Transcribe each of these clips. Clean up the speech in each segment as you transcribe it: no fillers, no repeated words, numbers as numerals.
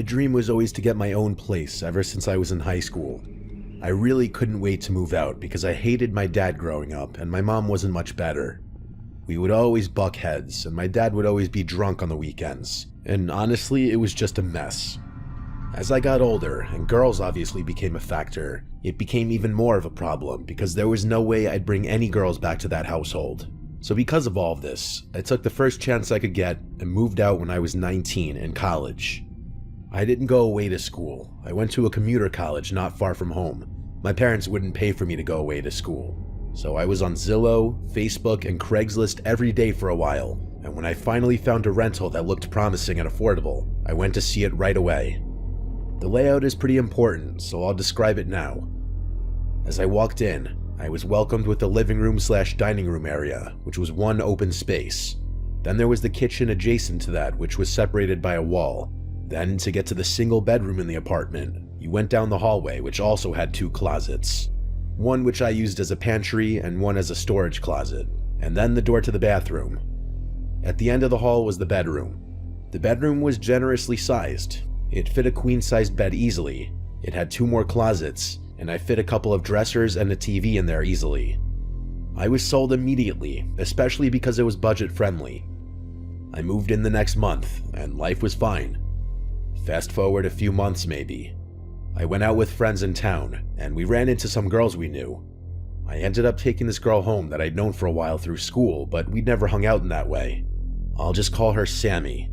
My dream was always to get my own place ever since I was in high school. I really couldn't wait to move out because I hated my dad growing up and my mom wasn't much better. We would always buck heads and my dad would always be drunk on the weekends, and honestly it was just a mess. As I got older and girls obviously became a factor, it became even more of a problem because there was no way I'd bring any girls back to that household. So because of all of this, I took the first chance I could get and moved out when I was 19 in college. I didn't go away to school. I went to a commuter college not far from home. My parents wouldn't pay for me to go away to school. So I was on Zillow, Facebook, and Craigslist every day for a while, and when I finally found a rental that looked promising and affordable, I went to see it right away. The layout is pretty important, so I'll describe it now. As I walked in, I was welcomed with the living room / dining room area, which was one open space. Then there was the kitchen adjacent to that, which was separated by a wall. Then, to get to the single bedroom in the apartment, you went down the hallway, which also had 2 closets. One which I used as a pantry and one as a storage closet, and then the door to the bathroom. At the end of the hall was the bedroom. The bedroom was generously sized. It fit a queen-sized bed easily. It had 2 more closets, and I fit a couple of dressers and a TV in there easily. I was sold immediately, especially because it was budget-friendly. I moved in the next month, and life was fine. Fast forward a few months maybe. I went out with friends in town, and we ran into some girls we knew. I ended up taking this girl home that I'd known for a while through school, but we'd never hung out in that way. I'll just call her Sammy.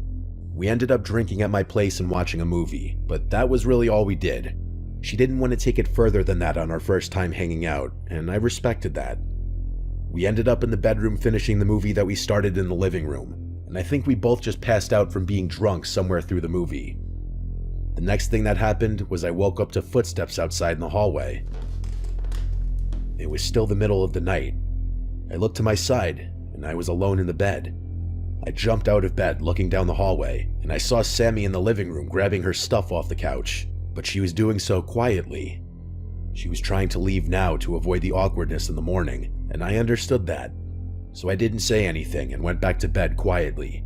We ended up drinking at my place and watching a movie, but that was really all we did. She didn't want to take it further than that on our first time hanging out, and I respected that. We ended up in the bedroom finishing the movie that we started in the living room, and I think we both just passed out from being drunk somewhere through the movie. The next thing that happened was I woke up to footsteps outside in the hallway. It was still the middle of the night. I looked to my side, and I was alone in the bed. I jumped out of bed looking down the hallway, and I saw Sammy in the living room grabbing her stuff off the couch, but she was doing so quietly. She was trying to leave now to avoid the awkwardness in the morning, and I understood that. So I didn't say anything and went back to bed quietly.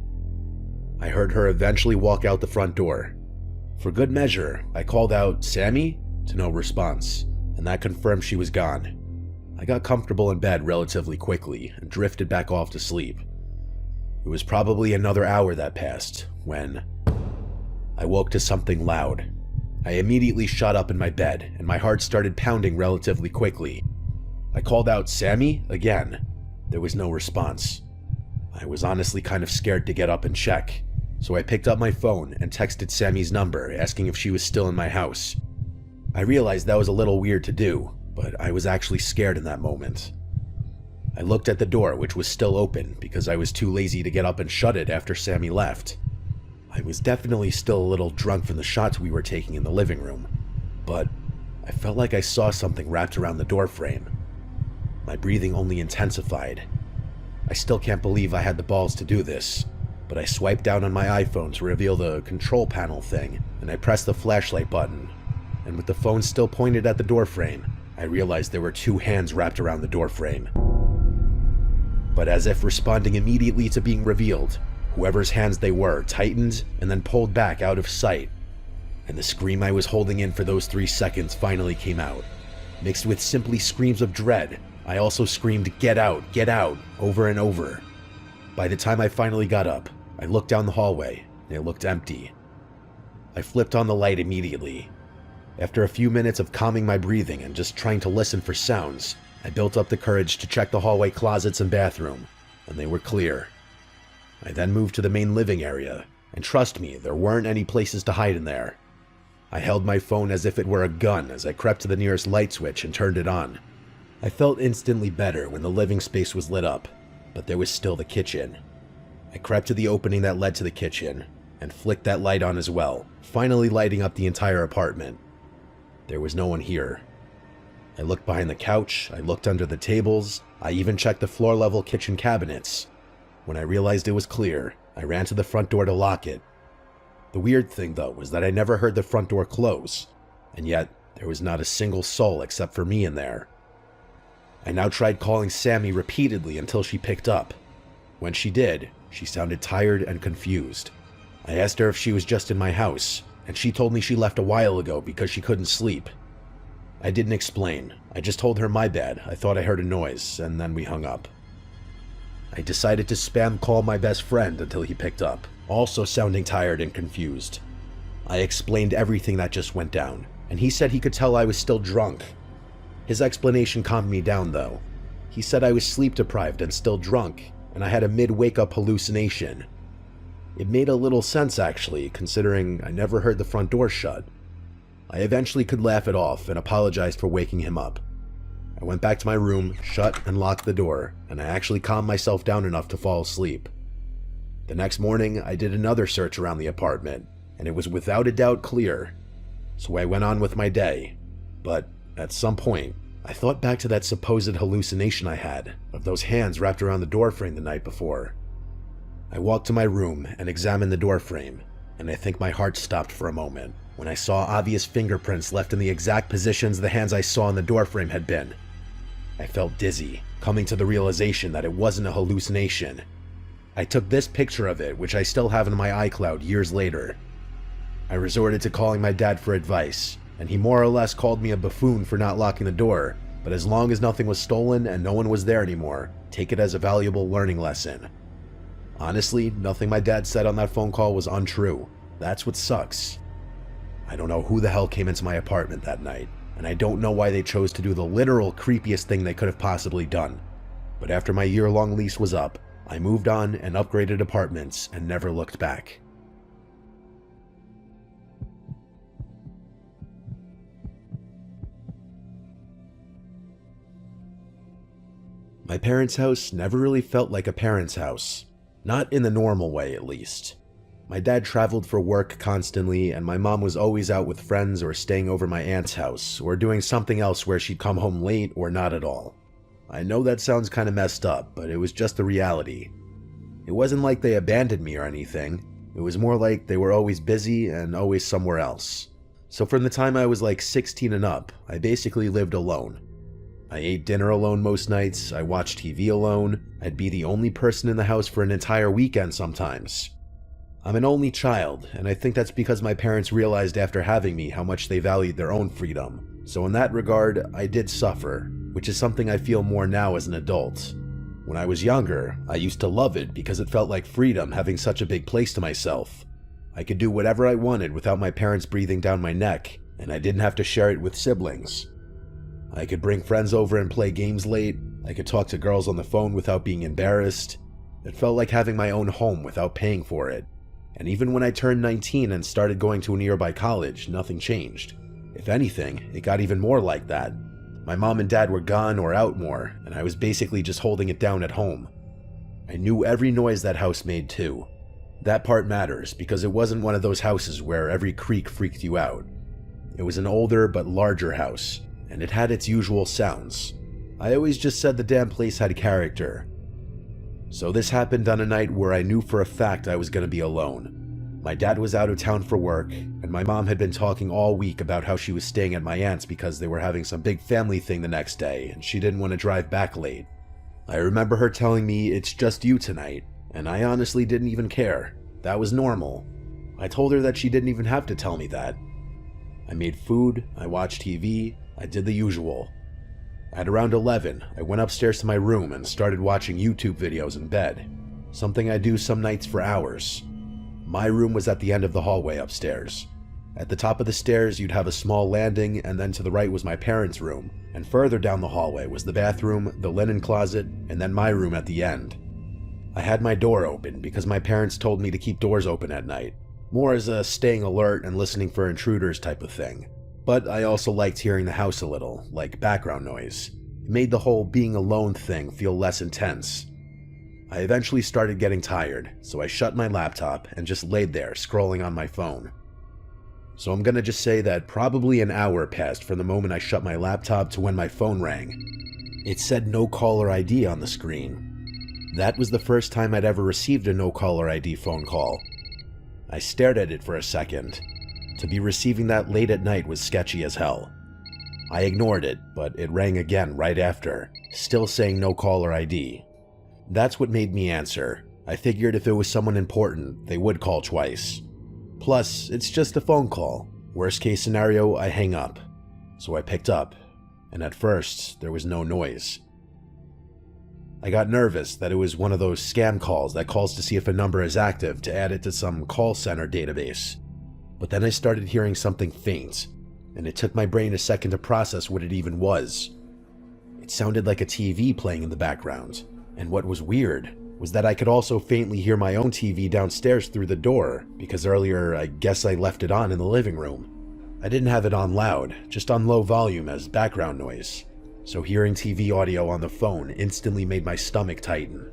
I heard her eventually walk out the front door. For good measure, I called out, "Sammy?" to no response, and that confirmed she was gone. I got comfortable in bed relatively quickly and drifted back off to sleep. It was probably another hour that passed when I woke to something loud. I immediately shot up in my bed and my heart started pounding relatively quickly. I called out, "Sammy?" again. There was no response. I was honestly kind of scared to get up and check, so I picked up my phone and texted Sammy's number asking if she was still in my house. I realized that was a little weird to do, but I was actually scared in that moment. I looked at the door, which was still open because I was too lazy to get up and shut it after Sammy left. I was definitely still a little drunk from the shots we were taking in the living room, but I felt like I saw something wrapped around the door frame. My breathing only intensified. I still can't believe I had the balls to do this, but I swiped down on my iPhone to reveal the control panel thing, and I pressed the flashlight button, and with the phone still pointed at the door frame, I realized there were 2 hands wrapped around the door frame. But as if responding immediately to being revealed, whoever's hands they were tightened and then pulled back out of sight, and the scream I was holding in for those 3 seconds finally came out. Mixed with simply screams of dread, I also screamed, get out," over and over. By the time I finally got up, I looked down the hallway, and it looked empty. I flipped on the light immediately. After a few minutes of calming my breathing and just trying to listen for sounds, I built up the courage to check the hallway closets and bathroom, and they were clear. I then moved to the main living area, and trust me, there weren't any places to hide in there. I held my phone as if it were a gun as I crept to the nearest light switch and turned it on. I felt instantly better when the living space was lit up, but there was still the kitchen. I crept to the opening that led to the kitchen, and flicked that light on as well, finally lighting up the entire apartment. There was no one here. I looked behind the couch, I looked under the tables, I even checked the floor-level kitchen cabinets. When I realized it was clear, I ran to the front door to lock it. The weird thing, though, was that I never heard the front door close, and yet there was not a single soul except for me in there. I now tried calling Sammy repeatedly until she picked up. When she did, she sounded tired and confused. I asked her if she was just in my house, and she told me she left a while ago because she couldn't sleep. I didn't explain. I just told her my bad. I thought I heard a noise, and then we hung up. I decided to spam call my best friend until he picked up, also sounding tired and confused. I explained everything that just went down, and he said he could tell I was still drunk. His explanation calmed me down, though. He said I was sleep deprived and still drunk, and I had a mid-wake-up hallucination. It made a little sense, actually, considering I never heard the front door shut. I eventually could laugh it off and apologized for waking him up. I went back to my room, shut and locked the door, and I actually calmed myself down enough to fall asleep. The next morning, I did another search around the apartment, and it was without a doubt clear. So I went on with my day. But at some point, I thought back to that supposed hallucination I had of those hands wrapped around the doorframe the night before. I walked to my room and examined the doorframe, and I think my heart stopped for a moment when I saw obvious fingerprints left in the exact positions the hands I saw in the doorframe had been. I felt dizzy, coming to the realization that it wasn't a hallucination. I took this picture of it, which I still have in my iCloud years later. I resorted to calling my dad for advice, and he more or less called me a buffoon for not locking the door, but as long as nothing was stolen and no one was there anymore, take it as a valuable learning lesson. Honestly, nothing my dad said on that phone call was untrue. That's what sucks. I don't know who the hell came into my apartment that night, and I don't know why they chose to do the literal creepiest thing they could have possibly done. But after my year-long lease was up, I moved on and upgraded apartments and never looked back. My parents' house never really felt like a parent's house. Not in the normal way, at least. My dad traveled for work constantly, and my mom was always out with friends or staying over my aunt's house, or doing something else where she'd come home late or not at all. I know that sounds kinda messed up, but it was just the reality. It wasn't like they abandoned me or anything. It was more like they were always busy and always somewhere else. So from the time I was like 16 and up, I basically lived alone. I ate dinner alone most nights, I watched TV alone, I'd be the only person in the house for an entire weekend sometimes. I'm an only child, and I think that's because my parents realized after having me how much they valued their own freedom. So in that regard, I did suffer, which is something I feel more now as an adult. When I was younger, I used to love it because it felt like freedom having such a big place to myself. I could do whatever I wanted without my parents breathing down my neck, and I didn't have to share it with siblings. I could bring friends over and play games late, I could talk to girls on the phone without being embarrassed. It felt like having my own home without paying for it. And even when I turned 19 and started going to a nearby college, nothing changed. If anything, it got even more like that. My mom and dad were gone or out more, and I was basically just holding it down at home. I knew every noise that house made too. That part matters because it wasn't one of those houses where every creak freaked you out. It was an older but larger house, and it had its usual sounds. I always just said the damn place had character. So this happened on a night where I knew for a fact I was going to be alone. My dad was out of town for work, and my mom had been talking all week about how she was staying at my aunt's because they were having some big family thing the next day, and she didn't want to drive back late. I remember her telling me, "It's just you tonight," and I honestly didn't even care. That was normal. I told her that she didn't even have to tell me that. I made food, I watched TV, I did the usual. At around 11, I went upstairs to my room and started watching YouTube videos in bed, something I do some nights for hours. My room was at the end of the hallway upstairs. At the top of the stairs, you'd have a small landing, and then to the right was my parents' room, and further down the hallway was the bathroom, the linen closet, and then my room at the end. I had my door open because my parents told me to keep doors open at night, more as a staying alert and listening for intruders type of thing. But I also liked hearing the house a little, like background noise. It made the whole being alone thing feel less intense. I eventually started getting tired, so I shut my laptop and just laid there scrolling on my phone. So I'm gonna just say that probably an hour passed from the moment I shut my laptop to when my phone rang. It said no caller ID on the screen. That was the first time I'd ever received a no caller ID phone call. I stared at it for a second. To be receiving that late at night was sketchy as hell. I ignored it, but it rang again right after, still saying no caller ID. That's what made me answer. I figured if it was someone important, they would call twice. Plus, it's just a phone call. Worst case scenario, I hang up. So I picked up, and at first, there was no noise. I got nervous that it was one of those scam calls that calls to see if a number is active to add it to some call center database. But then I started hearing something faint, and it took my brain a second to process what it even was. It sounded like a TV playing in the background, and what was weird was that I could also faintly hear my own TV downstairs through the door, because earlier I guess I left it on in the living room. I didn't have it on loud, just on low volume as background noise, so hearing TV audio on the phone instantly made my stomach tighten.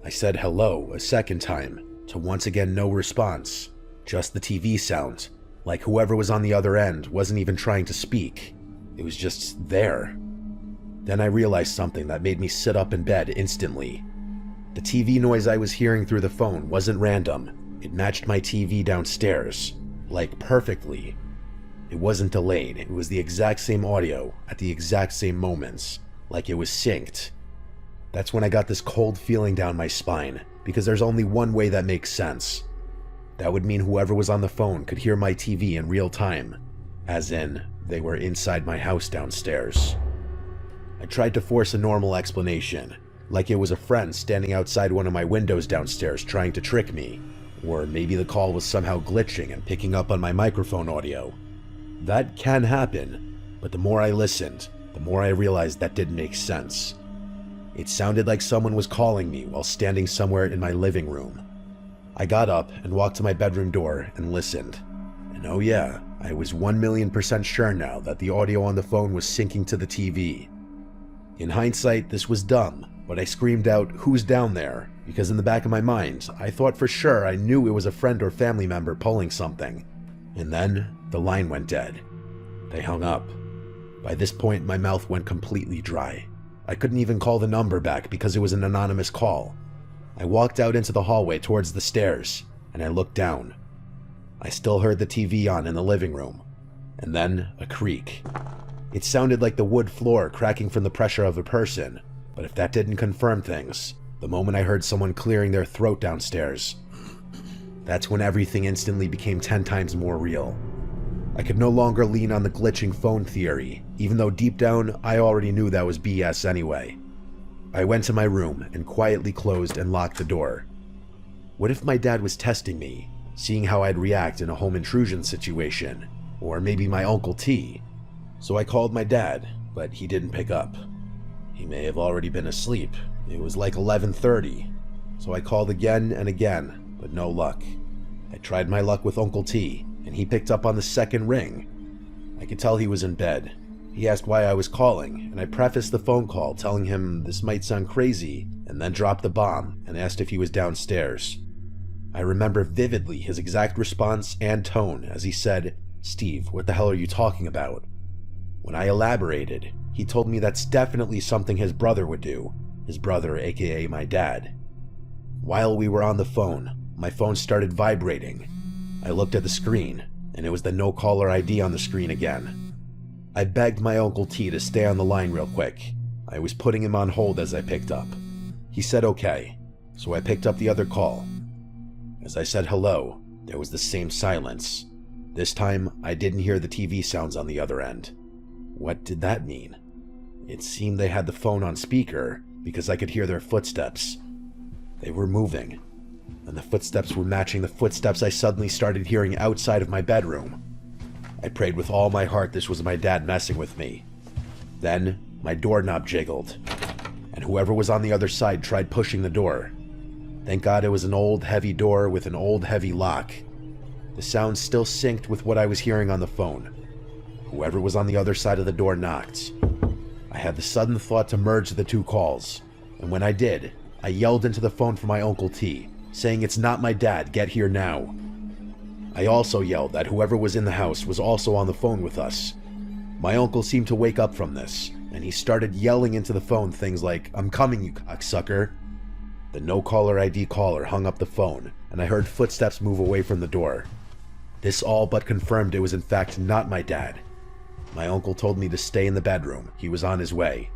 I said hello a second time, to once again no response, just the TV sound, like whoever was on the other end wasn't even trying to speak. It was just there. Then I realized something that made me sit up in bed instantly. The TV noise I was hearing through the phone wasn't random. It matched my TV downstairs, like perfectly. It wasn't delayed, it was the exact same audio at the exact same moments, like it was synced. That's when I got this cold feeling down my spine, because there's only one way that makes sense. That would mean whoever was on the phone could hear my TV in real time, as in, they were inside my house downstairs. I tried to force a normal explanation, like it was a friend standing outside one of my windows downstairs trying to trick me, or maybe the call was somehow glitching and picking up on my microphone audio. That can happen, but the more I listened, the more I realized that didn't make sense. It sounded like someone was calling me while standing somewhere in my living room. I got up and walked to my bedroom door and listened. And oh yeah, I was 1,000,000% sure now that the audio on the phone was syncing to the TV. In hindsight, this was dumb, but I screamed out, "Who's down there?" because in the back of my mind, I thought for sure I knew it was a friend or family member pulling something. And then, the line went dead. They hung up. By this point, my mouth went completely dry. I couldn't even call the number back because it was an anonymous call. I walked out into the hallway towards the stairs, and I looked down. I still heard the TV on in the living room, and then a creak. It sounded like the wood floor cracking from the pressure of a person, but if that didn't confirm things, the moment I heard someone clearing their throat downstairs, that's when everything instantly became 10 times more real. I could no longer lean on the glitching phone theory, even though deep down I already knew that was BS anyway. I went to my room and quietly closed and locked the door. What if my dad was testing me, seeing how I'd react in a home intrusion situation, or maybe my Uncle T? So I called my dad, but he didn't pick up. He may have already been asleep. It was like 11:30, so I called again and again, but no luck. I tried my luck with Uncle T, and he picked up on the second ring. I could tell he was in bed. He asked why I was calling, and I prefaced the phone call telling him this might sound crazy, and then dropped the bomb and asked if he was downstairs. I remember vividly his exact response and tone as he said, "Steve, what the hell are you talking about?" When I elaborated, he told me that's definitely something his brother would do, his brother aka my dad. While we were on the phone, my phone started vibrating. I looked at the screen, and it was the no caller ID on the screen again. I begged my Uncle T to stay on the line real quick. I was putting him on hold as I picked up. He said okay, so I picked up the other call. As I said hello, there was the same silence. This time, I didn't hear the TV sounds on the other end. What did that mean? It seemed they had the phone on speaker because I could hear their footsteps. They were moving, and the footsteps were matching the footsteps I suddenly started hearing outside of my bedroom. I prayed with all my heart this was my dad messing with me. Then, my doorknob jiggled, and whoever was on the other side tried pushing the door. Thank God it was an old, heavy door with an old, heavy lock. The sound still synced with what I was hearing on the phone. Whoever was on the other side of the door knocked. I had the sudden thought to merge the two calls, and when I did, I yelled into the phone for my Uncle T, saying, "It's not my dad, get here now." I also yelled that whoever was in the house was also on the phone with us. My uncle seemed to wake up from this, and he started yelling into the phone things like, "I'm coming, you cocksucker." The no caller ID caller hung up the phone, and I heard footsteps move away from the door. This all but confirmed it was in fact not my dad. My uncle told me to stay in the bedroom, he was on his way.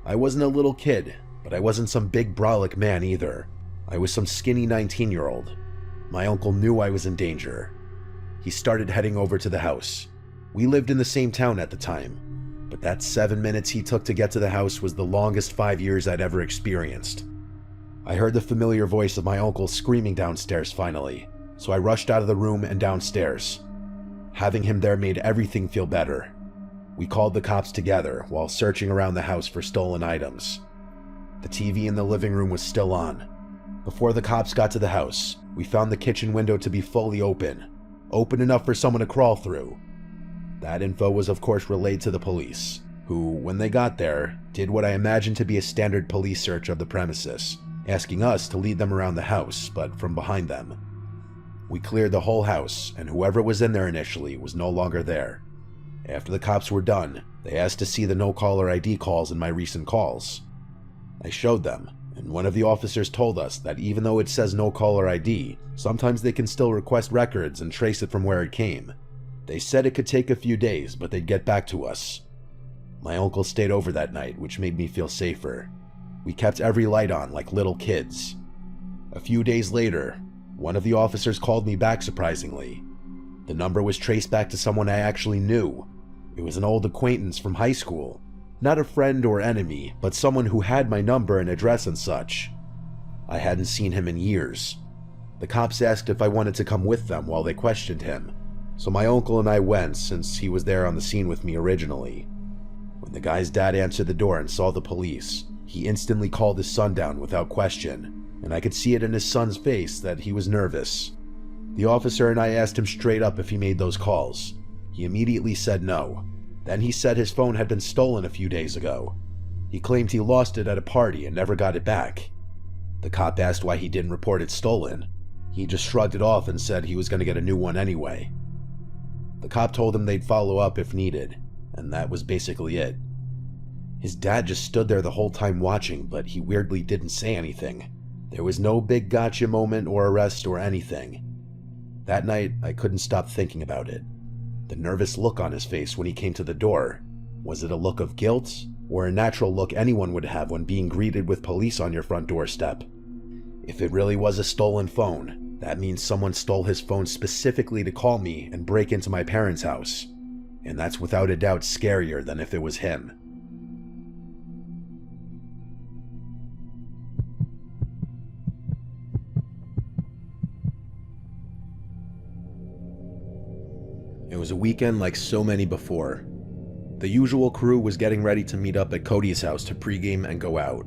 I wasn't a little kid, but I wasn't some big brolic man either. I was some skinny 19-year-old. My uncle knew I was in danger, he started heading over to the house. We lived in the same town at the time, but that 7 minutes he took to get to the house was the longest 5 years I'd ever experienced. I heard the familiar voice of my uncle screaming downstairs finally, so I rushed out of the room and downstairs. Having him there made everything feel better. We called the cops together while searching around the house for stolen items. The TV in the living room was still on. Before the cops got to the house, we found the kitchen window to be fully open enough for someone to crawl through. That info was of course relayed to the police, who, when they got there, did what I imagined to be a standard police search of the premises, asking us to lead them around the house, but from behind them. We cleared the whole house, and whoever was in there initially was no longer there. After the cops were done, they asked to see the no-caller ID calls in my recent calls. I showed them, and one of the officers told us that even though it says no caller ID, sometimes they can still request records and trace it from where it came. They said it could take a few days, but they'd get back to us. My uncle stayed over that night, which made me feel safer. We kept every light on like little kids. A few days later, one of the officers called me back surprisingly. The number was traced back to someone I actually knew. It was an old acquaintance from high school. Not a friend or enemy, but someone who had my number and address and such. I hadn't seen him in years. The cops asked if I wanted to come with them while they questioned him, so my uncle and I went since he was there on the scene with me originally. When the guy's dad answered the door and saw the police, he instantly called his son down without question, and I could see it in his son's face that he was nervous. The officer and I asked him straight up if he made those calls. He immediately said no. Then he said his phone had been stolen a few days ago. He claimed he lost it at a party and never got it back. The cop asked why he didn't report it stolen. He just shrugged it off and said he was going to get a new one anyway. The cop told him they'd follow up if needed, and that was basically it. His dad just stood there the whole time watching, but he weirdly didn't say anything. There was no big gotcha moment or arrest or anything. That night, I couldn't stop thinking about it. The nervous look on his face when he came to the door. Was it a look of guilt, or a natural look anyone would have when being greeted with police on your front doorstep? If it really was a stolen phone, that means someone stole his phone specifically to call me and break into my parents' house. And that's without a doubt scarier than if it was him. It was a weekend like so many before. The usual crew was getting ready to meet up at Cody's house to pregame and go out.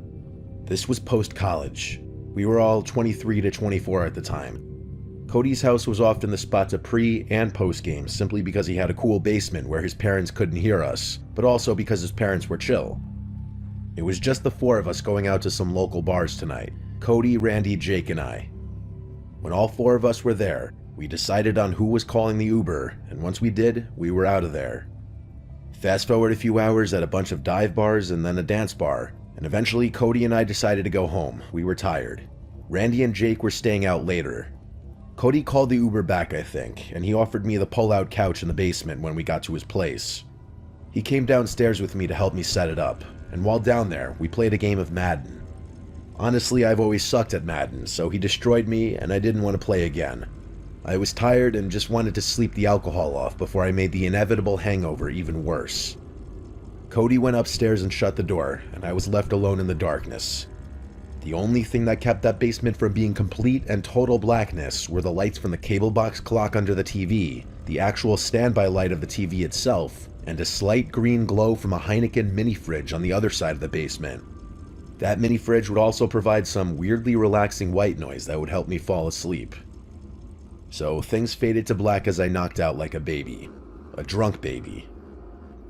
This was post-college. We were all 23 to 24 at the time. Cody's house was often the spot to pre- and post-game simply because he had a cool basement where his parents couldn't hear us, but also because his parents were chill. It was just the four of us going out to some local bars tonight: Cody, Randy, Jake, and I. When all four of us were there, we decided on who was calling the Uber, and once we did, we were out of there. Fast forward a few hours at a bunch of dive bars and then a dance bar, and eventually Cody and I decided to go home. We were tired. Randy and Jake were staying out later. Cody called the Uber back, I think, and he offered me the pull-out couch in the basement when we got to his place. He came downstairs with me to help me set it up, and while down there, we played a game of Madden. Honestly, I've always sucked at Madden, so he destroyed me and I didn't want to play again. I was tired and just wanted to sleep the alcohol off before I made the inevitable hangover even worse. Cody went upstairs and shut the door, and I was left alone in the darkness. The only thing that kept that basement from being complete and total blackness were the lights from the cable box clock under the TV, the actual standby light of the TV itself, and a slight green glow from a Heineken mini fridge on the other side of the basement. That mini fridge would also provide some weirdly relaxing white noise that would help me fall asleep. So things faded to black as I knocked out like a baby. A drunk baby.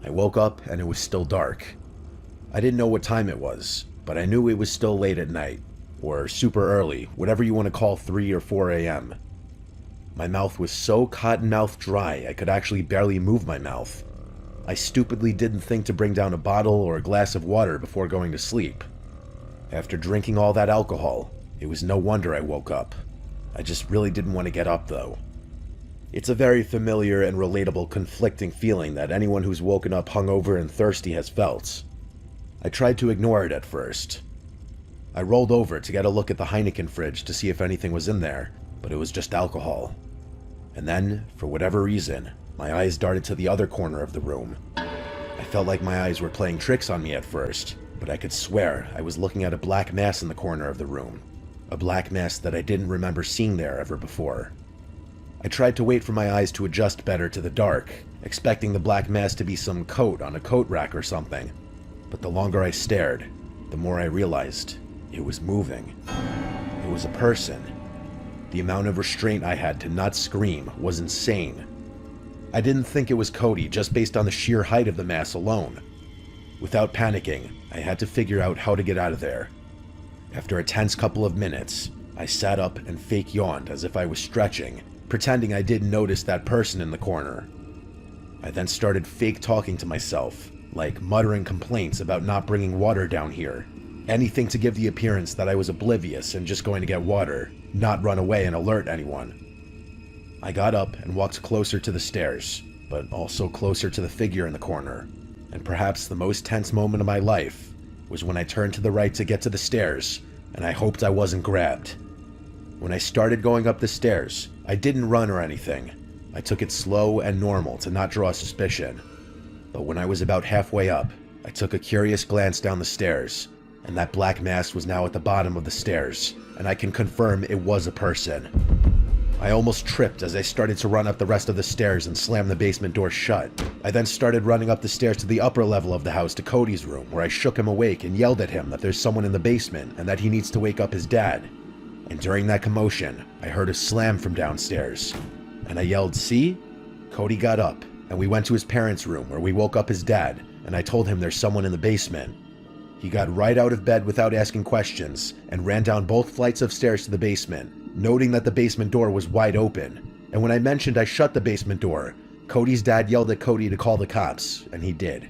I woke up and it was still dark. I didn't know what time it was, but I knew it was still late at night, or super early, whatever you want to call 3 or 4 a.m. My mouth was so cotton-mouthed dry I could actually barely move my mouth. I stupidly didn't think to bring down a bottle or a glass of water before going to sleep. After drinking all that alcohol, it was no wonder I woke up. I just really didn't want to get up though. It's a very familiar and relatable conflicting feeling that anyone who's woken up hungover and thirsty has felt. I tried to ignore it at first. I rolled over to get a look at the Heineken fridge to see if anything was in there, but it was just alcohol. And then, for whatever reason, my eyes darted to the other corner of the room. I felt like my eyes were playing tricks on me at first, but I could swear I was looking at a black mass in the corner of the room. A black mass that I didn't remember seeing there ever before. I tried to wait for my eyes to adjust better to the dark, expecting the black mass to be some coat on a coat rack or something. But the longer I stared, the more I realized it was moving. It was a person. The amount of restraint I had to not scream was insane. I didn't think it was Cody just based on the sheer height of the mass alone. Without panicking, I had to figure out how to get out of there. After a tense couple of minutes, I sat up and fake yawned as if I was stretching, pretending I didn't notice that person in the corner. I then started fake talking to myself, like muttering complaints about not bringing water down here. Anything to give the appearance that I was oblivious and just going to get water, not run away and alert anyone. I got up and walked closer to the stairs, but also closer to the figure in the corner. And perhaps the most tense moment of my life was when I turned to the right to get to the stairs, and I hoped I wasn't grabbed. When I started going up the stairs, I didn't run or anything. I took it slow and normal to not draw suspicion. But when I was about halfway up, I took a curious glance down the stairs, and that black mass was now at the bottom of the stairs, and I can confirm it was a person. I almost tripped as I started to run up the rest of the stairs and slam the basement door shut. I then started running up the stairs to the upper level of the house to Cody's room, where I shook him awake and yelled at him that there's someone in the basement and that he needs to wake up his dad. And during that commotion, I heard a slam from downstairs. And I yelled, "See?" Cody got up, and we went to his parents' room where we woke up his dad, and I told him there's someone in the basement. He got right out of bed without asking questions, and ran down both flights of stairs to the basement, noting that the basement door was wide open. And when I mentioned I shut the basement door, Cody's dad yelled at Cody to call the cops, and he did.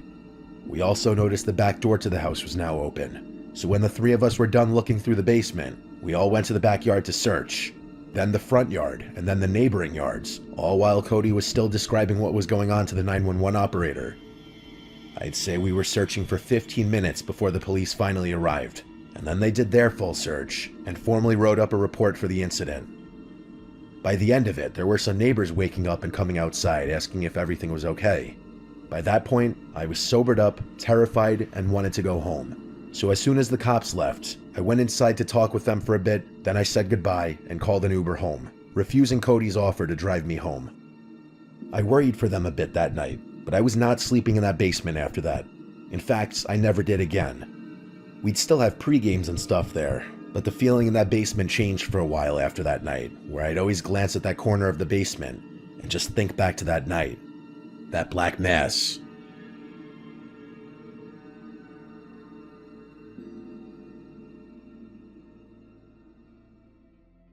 We also noticed the back door to the house was now open. So when the three of us were done looking through the basement, we all went to the backyard to search. Then the front yard, and then the neighboring yards, all while Cody was still describing what was going on to the 911 operator. I'd say we were searching for 15 minutes before the police finally arrived, and then they did their full search, and formally wrote up a report for the incident. By the end of it, there were some neighbors waking up and coming outside asking if everything was okay. By that point, I was sobered up, terrified, and wanted to go home. So as soon as the cops left, I went inside to talk with them for a bit, then I said goodbye and called an Uber home, refusing Cody's offer to drive me home. I worried for them a bit that night, but I was not sleeping in that basement after that. In fact, I never did again. We'd still have pre-games and stuff there, but the feeling in that basement changed for a while after that night, where I'd always glance at that corner of the basement and just think back to that night. That black mass